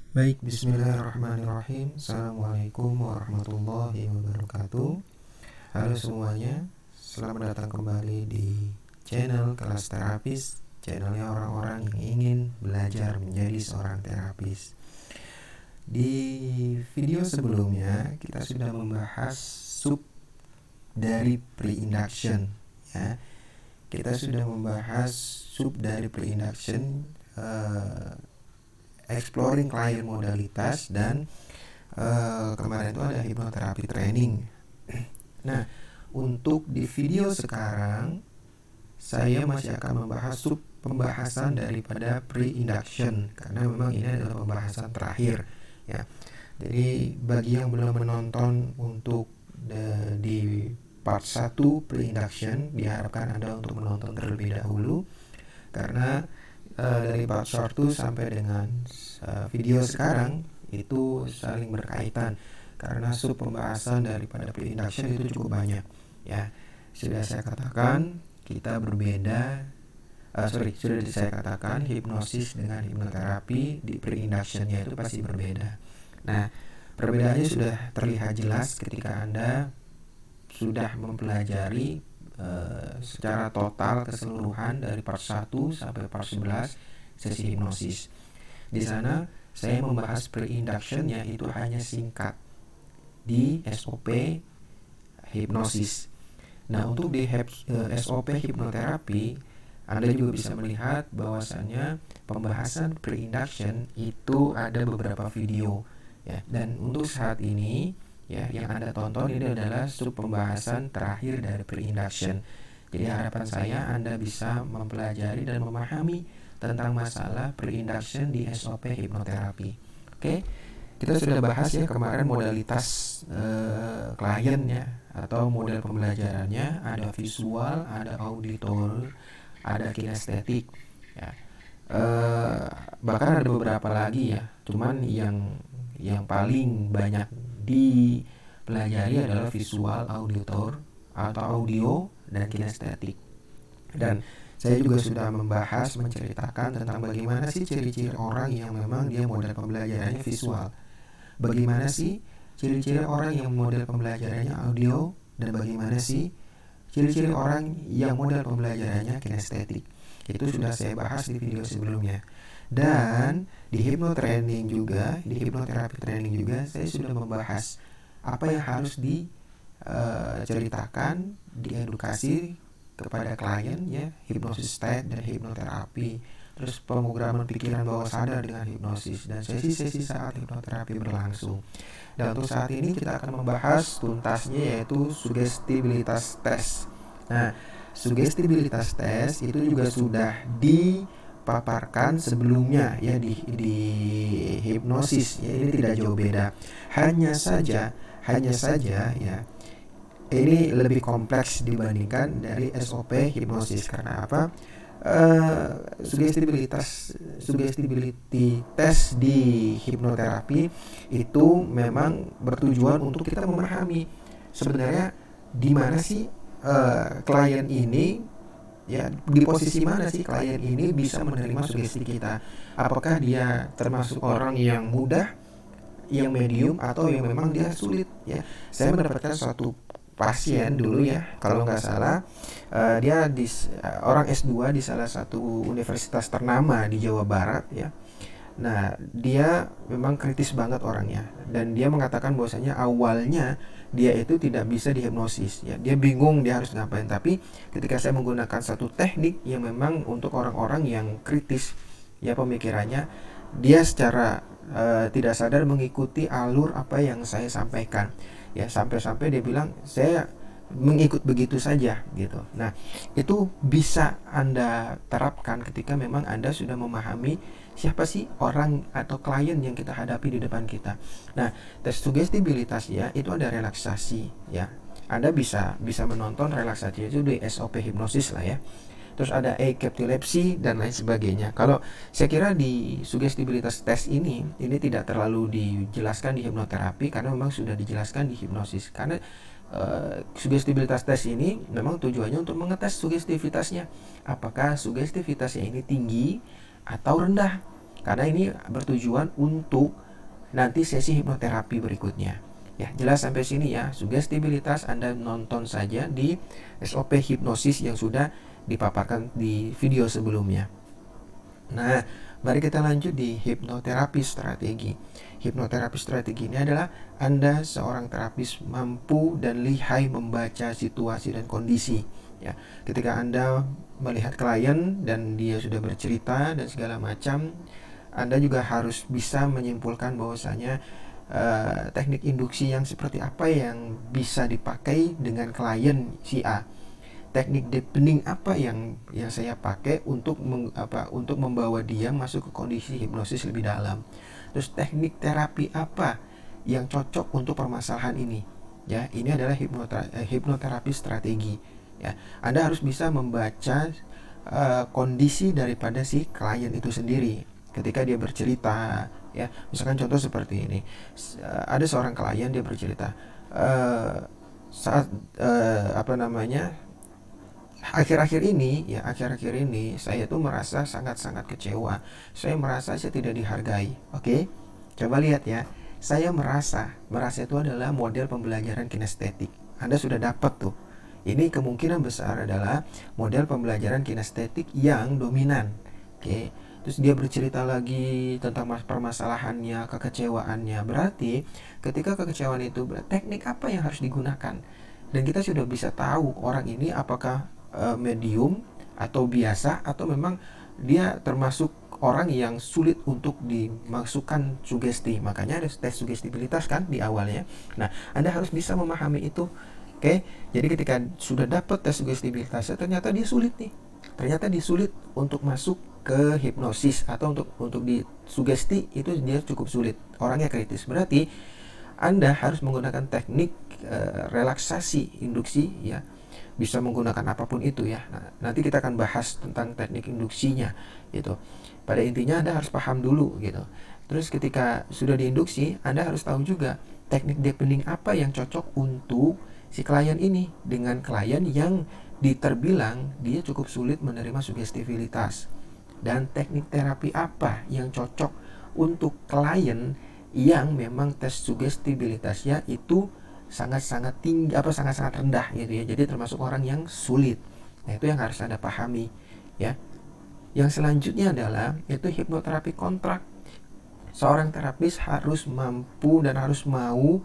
Baik, bismillahirrahmanirrahim. Assalamualaikum warahmatullahi wabarakatuh. Halo semuanya, selamat datang kembali di channel Kelas Terapis, channelnya orang-orang yang ingin belajar menjadi seorang terapis. Di video sebelumnya kita sudah membahas sub dari pre-induction, ya. Kita sudah membahas sub dari pre-induction, exploring client modalitas, dan kemarin itu ada hipnoterapi training. Nah, untuk di video sekarang saya masih akan membahas sub pembahasan daripada pre-induction, karena memang ini adalah pembahasan terakhir, ya. Jadi bagi yang belum menonton untuk di part 1 pre-induction, diharapkan Anda untuk menonton terlebih dahulu, karena dari part 1 sampai dengan video sekarang itu saling berkaitan, karena sub pembahasan daripada pre-induction itu cukup banyak, ya. Sudah saya katakan kita berbeda, sudah saya katakan hipnosis dengan hipnoterapi di pre-inductionnya itu pasti berbeda. Nah, perbedaannya sudah terlihat jelas ketika Anda sudah mempelajari secara total keseluruhan dari part 1 sampai part 11 sesi hipnosis. Di sana saya membahas pre-induction-nya itu hanya singkat di SOP hipnosis. Nah, untuk di SOP hipnoterapi Anda juga bisa melihat bahwasannya pembahasan pre-induction itu ada beberapa video, ya. Dan untuk saat ini, ya, yang Anda tonton ini adalah sub pembahasan terakhir dari pre-induction. Jadi harapan saya Anda bisa mempelajari dan memahami tentang masalah pre-induction di SOP hipnoterapi. Oke, kita sudah bahas ya kemarin modalitas kliennya atau model pembelajarannya, ada visual, ada auditor, ada kinestetik, ya. Bahkan ada beberapa lagi, ya. Cuman yang paling banyak dipelajari adalah visual, auditor atau audio, dan kinestetik. Dan saya juga sudah membahas, menceritakan tentang bagaimana sih ciri-ciri orang yang memang dia model pembelajarannya visual, bagaimana sih ciri-ciri orang yang model pembelajarannya audio, dan bagaimana sih ciri-ciri orang yang model pembelajarannya kinestetik. Itu sudah saya bahas di video sebelumnya. Dan di hipnotraining juga, di hipnoterapi training juga saya sudah membahas apa yang harus diceritakan, diedukasi kepada klien, ya, hipnosis state dan hipnoterapi, terus pemrograman pikiran bawah sadar dengan hipnosis, dan sesi-sesi saat hipnoterapi berlangsung. Dan untuk saat ini kita akan membahas tuntasnya, yaitu sugestibilitas tes. Nah, sugestibilitas tes itu juga sudah dipaparkan sebelumnya, ya, di hipnosis, ya. Ini tidak jauh beda, hanya saja ya, ini lebih kompleks dibandingkan dari SOP hipnosis. Karena apa? Sugestibility test di hipnoterapi itu memang bertujuan untuk kita memahami sebenarnya di mana sih klien ini, ya, di posisi mana sih klien ini bisa menerima sugesti kita. Apakah dia termasuk orang yang mudah, yang medium, atau yang memang dia sulit, ya. Saya mendapatkan suatu pasien dulu, ya, kalau nggak salah dia orang S2 di salah satu universitas ternama di Jawa Barat, ya. Nah, dia memang kritis banget orangnya, dan dia mengatakan bahwasanya awalnya dia itu tidak bisa dihipnosis, ya. Dia bingung dia harus ngapain, tapi ketika saya menggunakan satu teknik yang memang untuk orang-orang yang kritis, ya, pemikirannya, dia secara tidak sadar mengikuti alur apa yang saya sampaikan, ya, sampai-sampai dia bilang saya mengikut begitu saja, gitu. Nah, itu bisa Anda terapkan ketika memang Anda sudah memahami siapa sih orang atau klien yang kita hadapi di depan kita. Nah, tes sugestibilitas, ya, itu ada relaksasi, ya. Anda bisa menonton relaksasi itu di SOP hipnosis lah, ya. Terus ada captilepsy dan lain sebagainya. Kalau saya kira di sugestibilitas tes ini tidak terlalu dijelaskan di hipnoterapi, karena memang sudah dijelaskan di hipnosis. Karena sugestibilitas tes ini memang tujuannya untuk mengetes sugestivitasnya, apakah sugestivitasnya ini tinggi atau rendah. karena ini bertujuan untuk nanti sesi hipnoterapi berikutnya. Ya, jelas sampai sini ya. Sugestibilitas Anda nonton saja di SOP hipnosis yang sudah dipaparkan di video sebelumnya. Nah, mari kita lanjut di hipnoterapi strategi. Hipnoterapi strategi ini adalah Anda seorang terapis mampu dan lihai membaca situasi dan kondisi. Ya, ketika Anda melihat klien dan dia sudah bercerita dan segala macam, Anda juga harus bisa menyimpulkan bahwasanya teknik induksi yang seperti apa yang bisa dipakai dengan klien si A, teknik deepening apa yang saya pakai untuk untuk membawa dia masuk ke kondisi hipnosis lebih dalam, terus teknik terapi apa yang cocok untuk permasalahan ini. Ya, ini adalah hipnoterapi strategi. Ya, Anda harus bisa membaca kondisi daripada si klien itu sendiri ketika dia bercerita. Ya, misalkan contoh seperti ini, ada seorang klien dia bercerita saat akhir-akhir ini saya tuh merasa sangat-sangat kecewa. Saya merasa saya tidak dihargai. Oke, coba lihat ya. Saya merasa itu adalah model pembelajaran kinestetik. Anda sudah dapat tuh. Ini kemungkinan besar adalah model pembelajaran kinestetik yang dominan. Oke. Terus dia bercerita lagi tentang permasalahannya, kekecewaannya. Berarti ketika kekecewaan itu, teknik apa yang harus digunakan? Dan kita sudah bisa tahu orang ini apakah medium atau biasa, atau memang dia termasuk orang yang sulit untuk dimasukkan sugesti. Makanya ada tes sugestibilitas kan di awalnya. Nah, Anda harus bisa memahami itu. Oke, jadi ketika sudah dapat tes sugestibilitasnya, ternyata dia sulit nih. Ternyata dia sulit untuk masuk ke hipnosis atau untuk di sugesti, itu dia cukup sulit. Orangnya kritis. Berarti Anda harus menggunakan teknik relaksasi induksi ya. Bisa menggunakan apapun itu ya. Nah, nanti kita akan bahas tentang teknik induksinya gitu. Pada intinya Anda harus paham dulu gitu. Terus ketika sudah diinduksi, Anda harus tahu juga teknik deepening apa yang cocok untuk si klien ini dengan klien yang terbilang dia cukup sulit menerima sugestibilitas, dan teknik terapi apa yang cocok untuk klien yang memang tes sugestibilitasnya itu sangat-sangat tinggi, sangat-sangat rendah gitu ya. Jadi termasuk orang yang sulit. Nah, itu yang harus Anda pahami ya. Yang selanjutnya adalah itu hipnoterapi kontrak. Seorang terapis harus mampu dan harus mau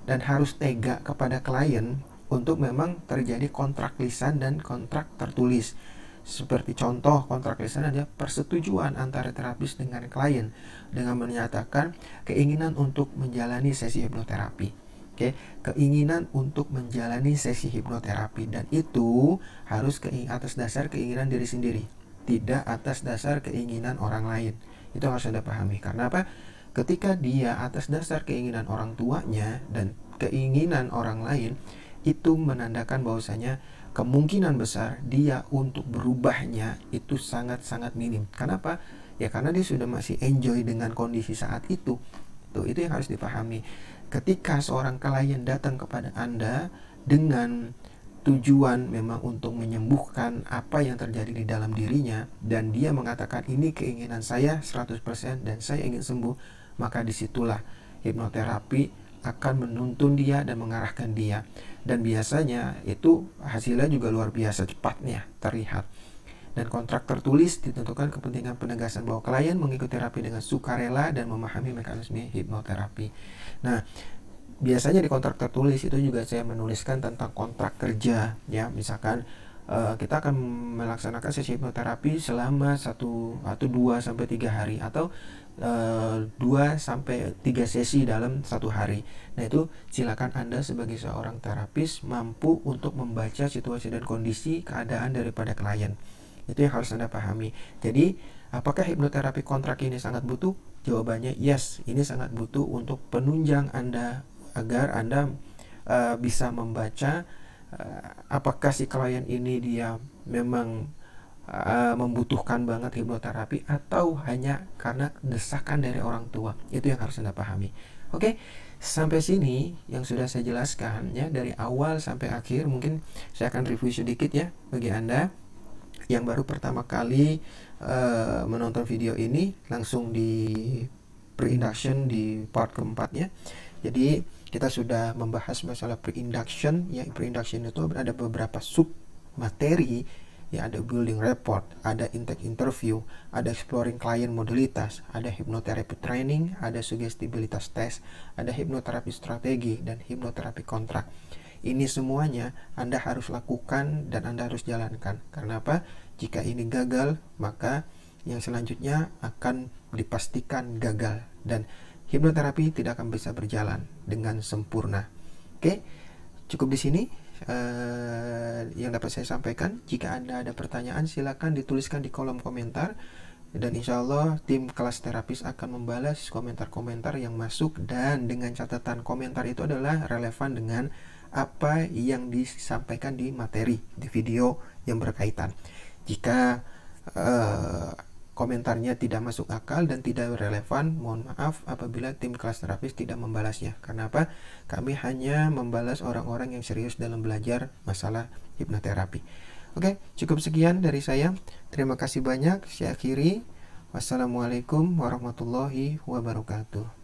dan harus tega kepada klien untuk memang terjadi kontrak lisan dan kontrak tertulis. Seperti contoh kontrak lisan adalah persetujuan antara terapis dengan klien dengan menyatakan keinginan untuk menjalani sesi hipnoterapi. Oke, keinginan untuk menjalani sesi hipnoterapi, dan itu harus atas dasar keinginan diri sendiri, tidak atas dasar keinginan orang lain. Itu harus Anda pahami. Karena apa? Ketika dia atas dasar keinginan orang tuanya dan keinginan orang lain, itu menandakan bahwasanya kemungkinan besar dia untuk berubahnya itu sangat-sangat minim. Kenapa? Ya karena dia sudah masih enjoy dengan kondisi saat itu. Tuh, itu yang harus dipahami. Ketika seorang klien datang kepada Anda dengan tujuan memang untuk menyembuhkan apa yang terjadi di dalam dirinya, dan dia mengatakan ini keinginan saya 100% dan saya ingin sembuh, maka disitulah hipnoterapi akan menuntun dia dan mengarahkan dia. Dan biasanya itu hasilnya juga luar biasa cepatnya terlihat. Dan kontrak tertulis ditentukan kepentingan penegasan bahwa klien mengikuti terapi dengan sukarela dan memahami mekanisme hipnoterapi. Nah, biasanya di kontrak tertulis itu juga saya menuliskan tentang kontrak kerja ya. Misalkan kita akan melaksanakan sesi hipnoterapi selama 1 atau 2 sampai 3 hari, atau 2 sampai 3 sesi dalam 1 hari. Nah, itu silakan Anda sebagai seorang terapis mampu untuk membaca situasi dan kondisi keadaan daripada klien. Itu yang harus Anda pahami. Jadi, apakah hipnoterapi kontrak ini sangat butuh? Jawabannya yes, ini sangat butuh untuk penunjang Anda agar Anda bisa membaca apakah si klien ini dia memang membutuhkan banget hipnoterapi atau hanya karena desakan dari orang tua. Itu yang harus Anda pahami. Oke, sampai sini yang sudah saya jelaskan ya, dari awal sampai akhir. Mungkin saya akan review sedikit ya bagi Anda. yang baru pertama kali menonton video ini, langsung di pre-induction di part keempatnya. Jadi kita sudah membahas masalah pre-induction. Ya, pre-induction itu ada beberapa sub materi. Ya, ada building report, ada intake interview, ada exploring client modalitas, ada hypnotherapy training, ada sugestibilitas test, ada hipnoterapi strategi, dan hipnoterapi kontrak. Ini semuanya Anda harus lakukan dan Anda harus jalankan. Karena apa? Jika ini gagal, maka yang selanjutnya akan dipastikan gagal dan hipnoterapi tidak akan bisa berjalan dengan sempurna. Oke, cukup di sini yang dapat saya sampaikan. Jika Anda ada pertanyaan, silakan dituliskan di kolom komentar, dan insya Allah tim kelas terapis akan membalas komentar-komentar yang masuk, dan dengan catatan komentar itu adalah relevan dengan apa yang disampaikan di materi di video yang berkaitan. Jika komentarnya tidak masuk akal dan tidak relevan, mohon maaf apabila tim kelas terapis tidak membalasnya. Karena apa? Kami hanya membalas orang-orang yang serius dalam belajar masalah hipnoterapi. Oke, cukup sekian dari saya. Terima kasih banyak. Saya akhiri. Wassalamualaikum warahmatullahi wabarakatuh.